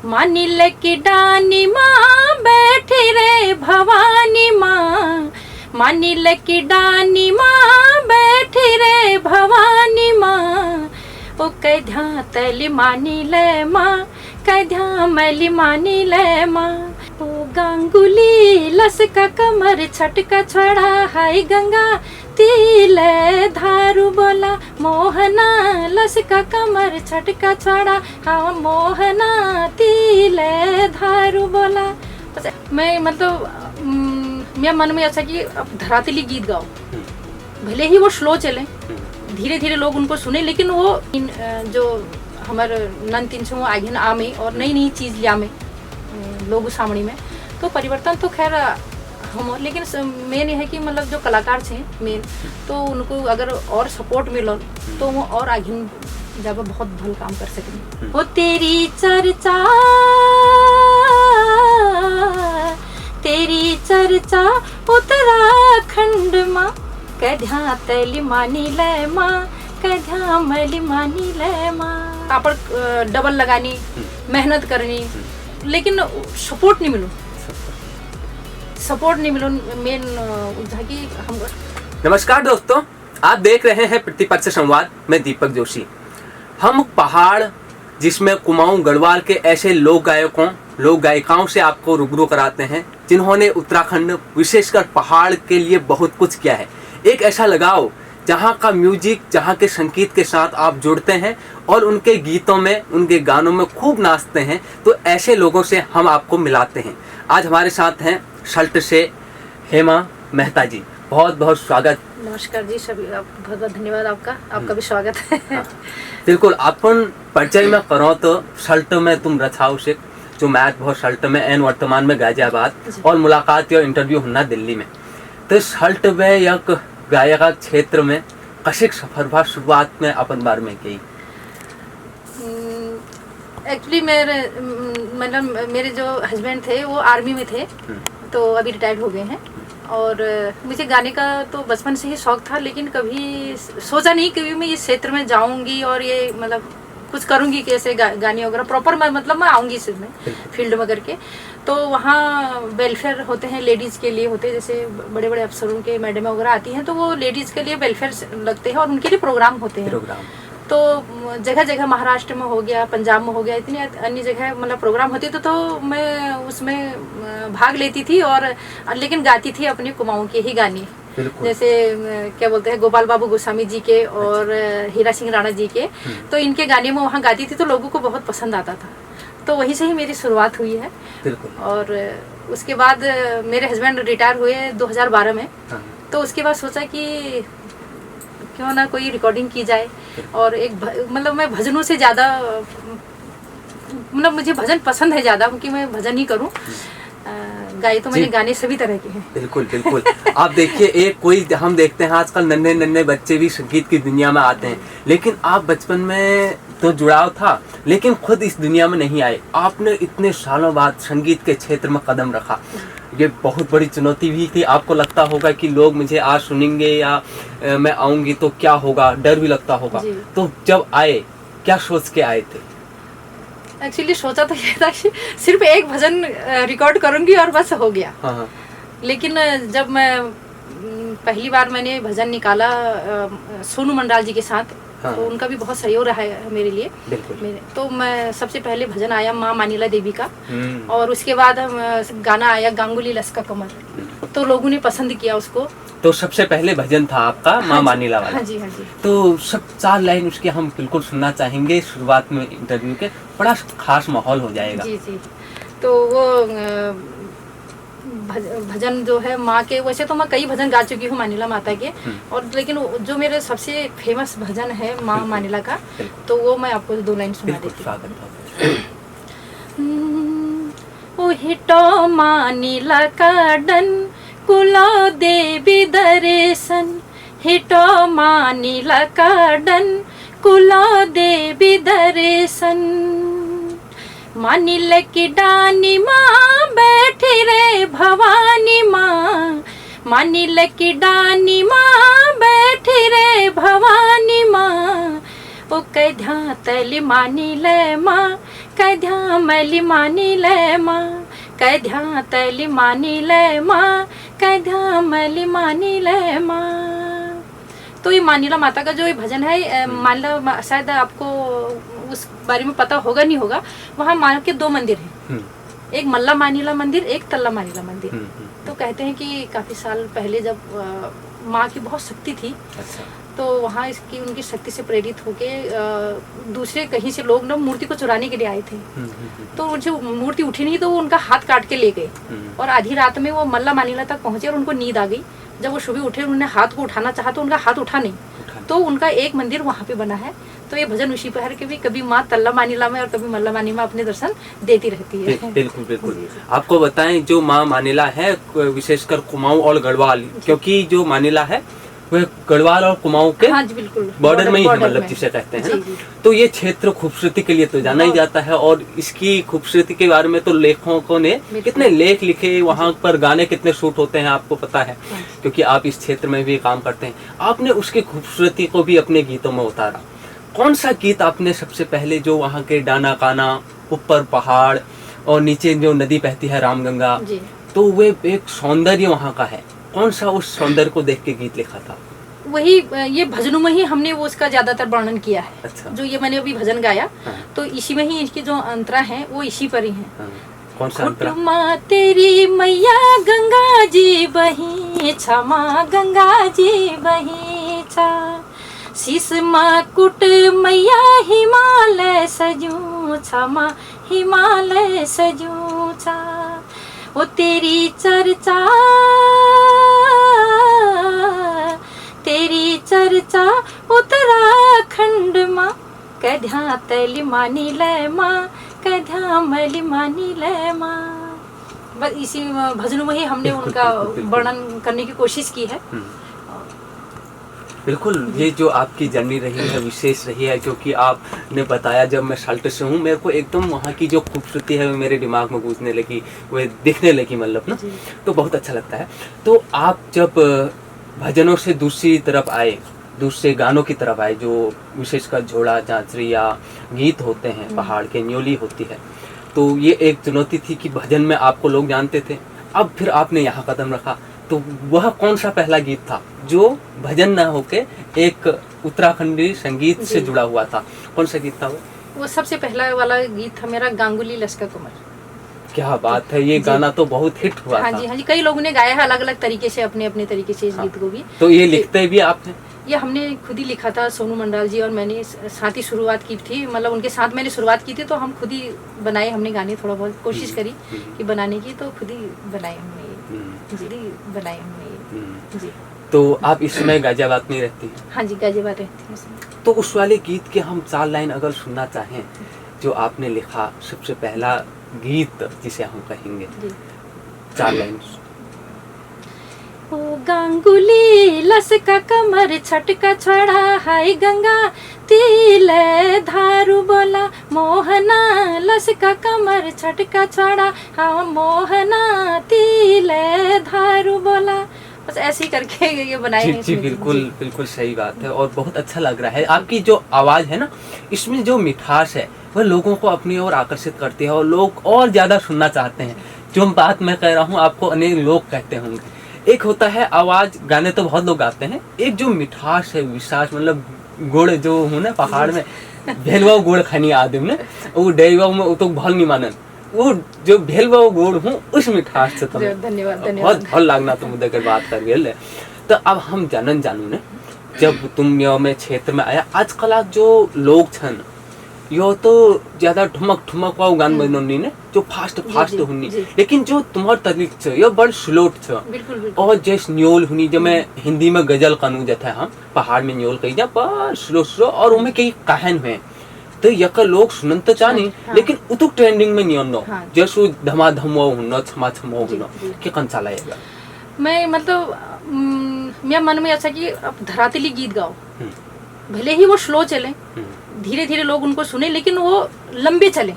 मानिल की डानी माँ बैठी रे भवानी माँ, मानिल की डानी माँ बैठी रे भवानी माँ। ओ कैध्या तैली मानी ले माँ, कैध्या मैली मानी ले माँ। ओ गांगुली लसका कमर छटका छोड़ा, हाय गंगा तिले धारू बोला मोहना। लसका कमर छटका छोड़ा, हाँ मोहना तिले धारू बोला। मैं मतलब मेरे मन में ऐसा कि अब धरातली गीत गाओ, भले ही वो स्लो चले, धीरे धीरे लोग उनको सुने, लेकिन वो जो हमारे नन 300 आगे आमे और नई नई चीज़ लियामे लोग सामने में, तो परिवर्तन तो खैर हम, लेकिन मेन ये है कि मतलब जो कलाकार थे मेन, तो उनको अगर और सपोर्ट मिलो तो वो और आगे जब बहुत भल काम कर सकें। वो तेरी चर्चा, तेरी चर्चा उत्तराखंड माँ, कैध्या तैली मानी ले माँ, कैध्या मैली मानी ले माँ। कापड़ डबल लगानी, मेहनत करनी, लेकिन सपोर्ट नहीं मिलो, सपोर्ट नहीं मिलो मेन कि हम। नमस्कार दोस्तों, आप देख रहे हैं प्रतिपक्ष संवाद में दीपक जोशी। हम पहाड़ जिसमें कुमाऊं गढ़वाल के ऐसे लोक गायकों लोक गायिकाओं से आपको रूबरू कराते हैं जिन्होंने उत्तराखंड विशेषकर पहाड़ के लिए बहुत कुछ किया है। एक ऐसा लगाव जहाँ का म्यूजिक, जहाँ के संगीत के साथ आप जुड़ते हैं और उनके गीतों में, उनके गानों में खूब नाचते हैं, तो ऐसे लोगों से हम आपको मिलाते हैं। आज हमारे साथ हैं सल्ट से हेमा मेहता जी, बहुत बहुत स्वागत। नमस्कार जी, सभी बहुत बहुत धन्यवाद आपका भी स्वागत है। हाँ, बिल्कुल। अपन परिचय में करो तो सल्ट में तुम रचाओ से जो मैच बहुत सल्ट में एन वर्तमान में गाजियाबाद और मुलाकात या इंटरव्यू होना दिल्ली में, तो सल्ट में एक गायका क्षेत्र में कशिक सफर भा शुरुआत में अपन बार में की। एक्चुअली मेरे जो हस्बैंड थे वो आर्मी में थे, तो अभी रिटायर्ड हो गए हैं। और मुझे गाने का तो बचपन से ही शौक था, लेकिन कभी सोचा नहीं कभी मैं इस क्षेत्र में जाऊंगी और ये मतलब कुछ करूंगी कैसे गाने वगैरह प्रॉपर मतलब मैं आऊंगी इसमें फील्ड में करके। तो वहाँ वेलफेयर होते हैं, लेडीज़ के लिए होते हैं, जैसे बड़े बड़े अफसरों के मैडम वगैरह आती हैं, तो वो लेडीज़ के लिए वेलफेयर लगते हैं और उनके लिए प्रोग्राम होते हैं। तो जगह जगह महाराष्ट्र में हो गया, पंजाब में हो गया, इतनी अन्य जगह मतलब प्रोग्राम होते थे, तो मैं उसमें भाग लेती थी और लेकिन गाती थी अपने कुमाऊं के ही गाने, जैसे क्या बोलते हैं गोपाल बाबू गोस्वामी जी के और हीरा सिंह राणा जी के। तो इनके गाने में वहाँ गाती थी, तो लोगों को बहुत पसंद आता था। तो वहीं से ही मेरी शुरुआत हुई है। और उसके बाद मेरे हस्बैंड रिटायर हुए 2012 में। तो उसके बाद सोचा कि क्यों ना कोई रिकॉर्डिंग की जाए, और एक मतलब मैं भजनों से ज़्यादा मतलब मुझे भजन पसंद है ज़्यादा, क्योंकि मैं भजन ही करूँ। गाए तो मैंने गाने सभी तरह के हैं। बिल्कुल बिल्कुल। आप देखिए, एक कोई हम देखते हैं आजकल नन्हे नन्हे बच्चे भी संगीत की दुनिया में आते हैं, लेकिन आप बचपन में तो जुड़ाव था, लेकिन खुद इस दुनिया में नहीं आए। आपने इतने सालों बाद संगीत के क्षेत्र में कदम रखा, ये बहुत बड़ी चुनौती भी थी। आपको लगता होगा कि लोग मुझे आज सुनेंगे या मैं आऊँगी तो क्या होगा, डर भी लगता होगा। तो जब आए, क्या सोच के आए थे? एक्चुअली सोचा तो ये था कि सिर्फ एक भजन रिकॉर्ड करूंगी और बस हो गया। हाँ। लेकिन जब मैं पहली बार मैंने भजन निकाला सोनू मंडाल जी के साथ, हाँ। तो उनका भी बहुत सहयोग रहा है मेरे लिए। तो मैं सबसे पहले भजन आया माँ मानिला देवी का, और उसके बाद गाना आया गांगुली लसका कमर, तो लोगों ने पसंद किया उसको। तो सबसे पहले भजन था आपका माँ मानिला वाला। हाँ जी, हाँ जी। तो सब 4 लाइन उसके हम बिल्कुल सुनना चाहेंगे शुरुआत में इंटरव्यू के, बड़ा खास माहौल हो जाएगा। जी जी। तो वो भजन जो है माँ के, वैसे तो मैं कई भजन गा चुकी हूँ मानिला माता के, और लेकिन जो मेरे सबसे फेमस भजन है माँ मानिला का, तो वो मैं आपको 2 लाइन सुना देती हूँ। ओ हिटो मानिला का डन कुलो देवी दर्शन, हिटो मानिला का डन कुलो देवी दर्शन। मानिल की डानी माँ बैठी रे भवानी माँ, मानिल की डानी माँ बैठी रे भवानी माँ। ओ कैध्या तैली मानिल माँ, कैध्या मैली मानी ले माँ, कैध्या तैली मानी ले माँ, कैध्या मैली मानी ले माँ। तो ये मानीला माता का जो ये भजन है, मानीला शायद आपको उस बारे में पता होगा नहीं होगा, वहाँ माँ के 2 मंदिर हैं, एक मल्ला मानीला मंदिर, एक तल्ला मानीला मंदिर। तो कहते हैं कि काफी साल पहले जब माँ की बहुत शक्ति थी, अच्छा। तो वहाँ इसकी उनकी शक्ति से प्रेरित होके दूसरे कहीं से लोग ना मूर्ति को चुराने के लिए आए थे। तो उनसे मूर्ति उठी नहीं, तो वो उनका हाथ काट के ले गए और आधी रात में वो मल्ला मानीला तक पहुंचे और उनको नींद आ गई। जब वो सुबह उठे, उन्होंने हाथ को उठाना चाहा तो उनका हाथ उठा नहीं, तो उनका एक मंदिर वहाँ पे बना है। तो ये भजन उसी पर है कि भी कभी माँ तल्ला मानीला में और कभी मल्ला मानीला में अपने दर्शन देती रहती है। बिल्कुल बिल्कुल। आपको बताएं, जो माँ मानीला है विशेषकर कुमाऊं और गढ़वाल, क्योंकि जो मानीला है वह गढ़वाल और कुमाऊं के बॉर्डर में ही है, मतलब जिसे कहते हैं। तो ये क्षेत्र खूबसूरती के लिए तो जाना ही जाता है, और इसकी खूबसूरती के बारे में तो लेखकों ने कितने लेख लिखे, वहाँ पर गाने कितने शूट होते हैं आपको पता है, क्योंकि आप इस क्षेत्र में भी काम करते हैं। आपने उसकी खूबसूरती को भी अपने गीतों में उतारा। कौन सा गीत आपने सबसे पहले, जो वहाँ के डाना काना, ऊपर पहाड़ और नीचे जो नदी बहती है रामगंगा, तो वे एक सौंदर्य वहाँ का है, कौन सा उस सौंदर्य को देख के गीत लिखा था? वही ये भजनों में ही हमने वो उसका ज्यादातर वर्णन किया है। अच्छा। जो ये मैंने अभी भजन गाया, हाँ। तो इसी में ही इसकी जो अंतरा है वो इसी पर ही है। हाँ। कौन सा अंतरा? माँ तेरी मैया गंगा जी बही क्षमा, गंगा जी बही छा, शीस कुट मैया हिमालय सजू क्षमा, हिमालय सजू छा, वो तेरी चर्चा, तेरी चर्चा उत्तराखंड माँ, कैध्या तैली मानी ले माँ, कैध्या मैली मानी ले माँ। बस इसी भजनों में ही हमने उनका वर्णन करने की कोशिश की है। बिल्कुल। ये जो आपकी जर्नी रही है विशेष रही है, क्योंकि आपने बताया, जब मैं साल्ट से हूँ, मेरे को एकदम वहाँ की जो खूबसूरती है वो मेरे दिमाग में गूंजने लगी, वो दिखने लगी, मतलब ना, तो बहुत अच्छा लगता है। तो आप जब भजनों से दूसरी तरफ आए, दूसरे गानों की तरफ आए, जो विशेषकर झोड़ा झांझरी या गीत होते हैं, पहाड़ के न्योली होती है, तो ये एक चुनौती थी कि भजन में आपको लोग जानते थे। अब फिर आपने यहाँ कदम रखा, तो वह कौन सा पहला गीत था जो भजन न होके एक उत्तराखंडी संगीत से जुड़ा हुआ था? कौन सा गीत था वो सबसे पहला वाला गीत था मेरा, गांगुली लश्कर कुमार। क्या बात है, ये गाना तो बहुत हिट हुआ था। हाँ जी, कई लोगों ने गाया है अलग अलग तरीके से, अपने अपने तरीके से इस गीत को भी। तो ये लिखते भी आपने? ये हमने खुद ही लिखा था, सोनू मंडाल जी और मैंने साथ ही शुरुआत की थी, मतलब उनके साथ मैंने शुरुआत की थी, तो हम खुद ही बनाए हमने गाने, थोड़ा बहुत कोशिश करी कि बनाने की, तो खुद ही बनाए हमने, खुद ही बनाए हमने जी। तो आप इस समय गाजियाबाद में रहती हैं? हाँ जी, गाजियाबाद रहती हूँ। तो उस वाले गीत के हम 4 लाइन अगर सुनना चाहें जो आपने लिखा, सबसे पहला गीत जिसे हम कहेंगे, 4 लाइन। ओ गांगुली लसका कमर छटका छड़ा, हाय गंगा तिले धारू बोला, मोहना लसका कमर छटका छड़ा, हाँ मोहना तिले धारू बोला। बस ऐसे ही करके ये बनाए हैं। जी बिल्कुल बिल्कुल सही बात है, और बहुत अच्छा लग रहा है। आपकी जो आवाज़ है ना, इसमें जो मिठास है वह लोगों को अपनी ओर आकर्षित करती है, और लोग और ज़्यादा सुनना चाहते हैं। जो बात मैं कह रहा हूँ आपको अनेक लोग कहते होंगे। एक होता है आवाज़, गाने तो बहुत लोग गाते हैं, एक जो मिठास है, विश्वास, मतलब गुड़ जो हूँ ना पहाड़ में, भेलवा गुड़ खानी आदमी ने, वो डेवा में तो भल नहीं मानन, वो जो भेलवा गुड़ हूँ उस मिठास से तुम्हें धन्यवाद बहुत भल लागना तुम मुद्दे कर बात कर गए। तो अब हम जानन जानू ने, जब तुम यो में क्षेत्र में आया, आजकल जो लोग छन यो तो ज्यादा ठुमक ठुमक वाव गान बनोनी ने, जो फास्ट फास्ट हुनी, लेकिन जो तुम्हार तरीक छ यो बड़ स्लोट छ, और जैस न्योल हुनी, जो मैं हिंदी में गजल कानू जथा हम पहाड़ में न्योल कही जा, पर स्लो स्लो, और उनमें कई कहन हुए, तो यक लोग सुनन तो चाहनी, लेकिन उतुक ट्रेंडिंग में नहीं आनो, जैसो धमाधम वो हुनो, छमा छमा हुनो, के कौन सा लगेगा? मैं मतलब मेरा मन में ऐसा कि अब धरातली गीत गाओ, भले ही वो स्लो चले, धीरे धीरे लोग उनको सुने, लेकिन वो लंबे चले,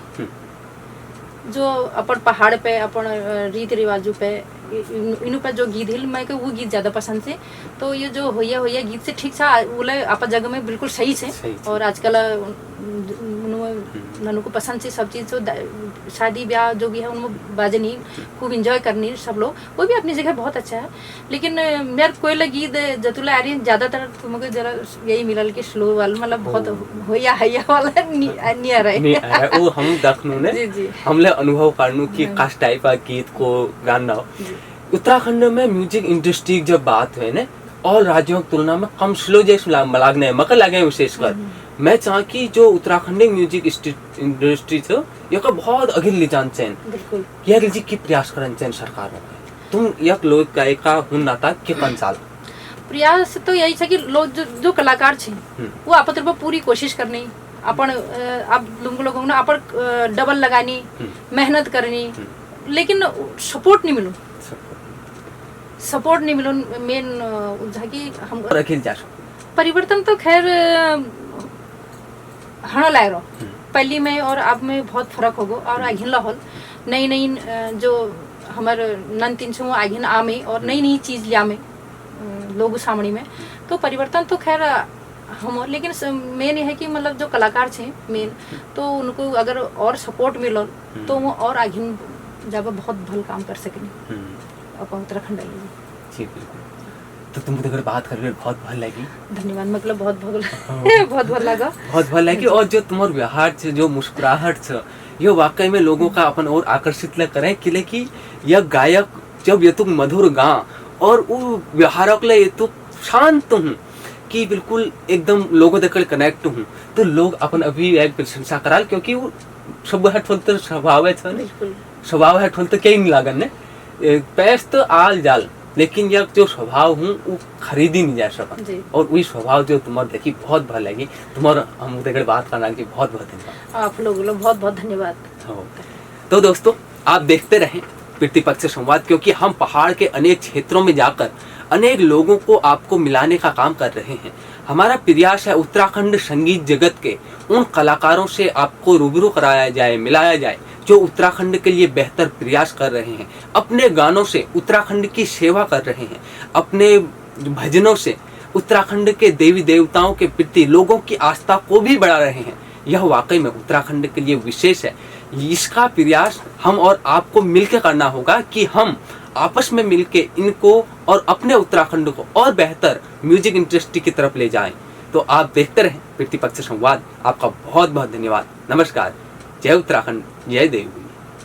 जो अपन पहाड़ पे अपन रीति रिवाजों पे इन पर जो गीत है मैं वो गीत ज़्यादा पसंद से। तो ये जो होया होया गीत से ठीक सा बोले आप जगह में बिल्कुल सही से। और आजकल ननू को पसंद से सब चीज़। तो शादी ब्याह जो भी है उनमें बाजनी खूब इंजॉय करनी सब लोग, वो भी अपनी जगह बहुत अच्छा है। लेकिन मेरे कोयला गीत जतुला आ रही ज़्यादातर तुमको जरा यही मिलल कि स्लो वाला मतलब बहुत होया हैया वाला नहीं आ रहा है। वो हम दखनू ने जी हमले अनुभव करनू कि काश टाइप का गीत को गाना हो। उत्तराखंड में म्यूजिक इंडस्ट्री जब बात है ना और राज्यों की तुलना में कम स्लो जैसे लागने मकर लगे विशेषकर मैं चाह कि जो उत्तराखंडी म्यूजिक इंडस्ट्री छो ये का बहुत अगिल ले जान चैन बिल्कुल यह जी की प्रयास करन चैन सरकार ने तुम यक लोग गायिका हुन नाता के कंसाल प्रयास तो यही है कि लोग जो कलाकार छे वो आपन पर पूरी कोशिश करनी अपन आप लोगों ने अपन डबल लगानी मेहनत करनी लेकिन सपोर्ट नहीं मिलो मेन कि हम रखिल जा परिवर्तन तो खैर हणा लाग रहा पहली में और अब में बहुत फर्क होगो। और आघिन लाहौल नई नई जो हमारे नन 300 आघिन आमे और नई नई चीज लियामे लोग सामने में तो परिवर्तन तो खैर हम। लेकिन मेन ये है कि मतलब जो कलाकार छे मेन तो उनको अगर और सपोर्ट मिलो तो वो और आघिन जब बहुत भल काम कर सकेंगे अपन उत्तराखंड जी। तो तुम अगर बात कर रहे बहुत भल लगी धन्यवाद मतलब बहुत भल लगा बहुत भल लगी। और जो तुम्हारा व्यवहार छे जो मुस्कुराहट छे ये वाकई में लोगों का अपन और आकर्षित करे कि यह गायक जब ये तुम मधुर गा और वो व्यवहारक ले ये तो शांत हूँ कि बिल्कुल एकदम लोगों तक कनेक्ट हूँ तो लोग अपन अभी एक प्रशंसा कराल क्योंकि वो सब हेडफोन तो स्वभाव है स्वभाव हेडफोन तो कहीं नहीं लागन ने पैस तो आल जाल लेकिन यह जो स्वभाव हूँ वो खरीदी नहीं जा सका और वही स्वभाव जो तुम्हारे देखी बहुत भल लगी तुम्हारा हम देख बात करना की बहुत बहुत धन्यवाद आप लोग बहुत बहुत धन्यवाद। तो दोस्तों आप देखते रहें प्रतिपक्ष संवाद क्योंकि हम पहाड़ के अनेक क्षेत्रों में जाकर अनेक लोगों को आपको मिलाने का काम कर रहे हैं। हमारा प्रयास है उत्तराखंड संगीत जगत के उन कलाकारों से आपको रूबरू कराया जाए मिलाया जाए जो उत्तराखंड के लिए बेहतर प्रयास कर रहे हैं, अपने गानों से उत्तराखंड की सेवा कर रहे हैं, अपने भजनों से उत्तराखंड के देवी देवताओं के प्रति लोगों की आस्था को भी बढ़ा रहे हैं। यह वाकई में उत्तराखंड के लिए विशेष है। इसका प्रयास हम और आपको मिलकर करना होगा कि हम आपस में मिलकर इनको और अपने उत्तराखंड को और बेहतर म्यूजिक इंडस्ट्री की तरफ ले जाएं। तो आप देखते रहें प्रतिपक्ष संवाद। आपका बहुत बहुत धन्यवाद। नमस्कार। जय उत्तराखंड, जय देव।